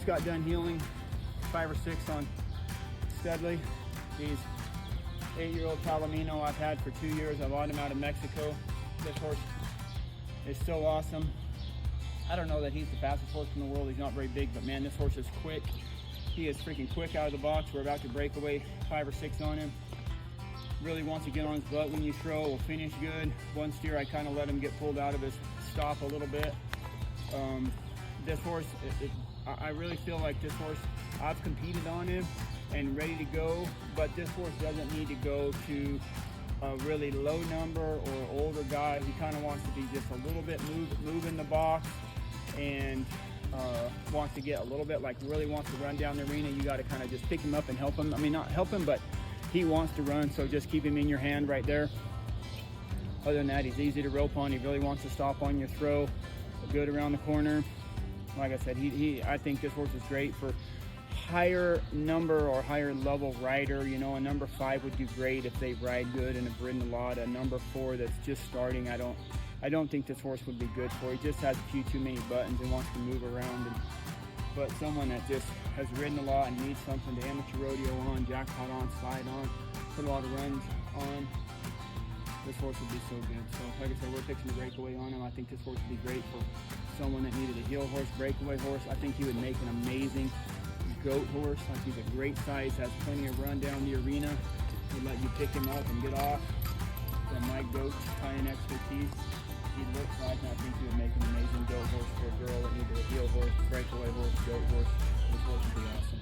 just got done healing 5 or 6 on Studley. He's 8-year-old Palomino I've had for 2 years. I bought him out of Mexico. This horse is so awesome. I don't know that he's the fastest horse in the world. He's not very big, but man, this horse is quick. He is freaking quick out of the box. We're about to break away 5 or 6 on him. Really wants to get on his butt when you throw. Will finish good. One steer, I kind of let him get pulled out of his stop a little bit. This horse, I really feel like this horse, I've competed on him and ready to go, but this horse doesn't need to go to a really low number or older guy. He kind of wants to be just a little bit move in the box, and wants to get a little bit, like really wants to run down the arena. You got to kind of just pick him up and help him. I mean, not help him, but he wants to run, so just keep him in your hand right there. Other than that, he's easy to rope on. He really wants to stop on your throw. Good around the corner. Like I said, I think this horse is great for higher number or higher level rider. You know, a number 5 would do great if they ride good and have ridden a lot. A number 4 that's just starting, I don't think this horse would be good for. He just has a few too many buttons and wants to move around. But someone that just has ridden a lot and needs something to amateur rodeo on, jackpot on, slide on, put a lot of runs on, this horse would be so good. So like I said, we're fixing to break away on him. I think this horse would be great for someone that needed a heel horse, breakaway horse. I think he would make an amazing goat horse. Like, he's a great size, has plenty of run down the arena. He'd let you pick him up and get off. From my goat tying expertise, he looks like, and I think he would make an amazing goat horse for a girl that needed a heel horse, breakaway horse, goat horse. This horse would be awesome.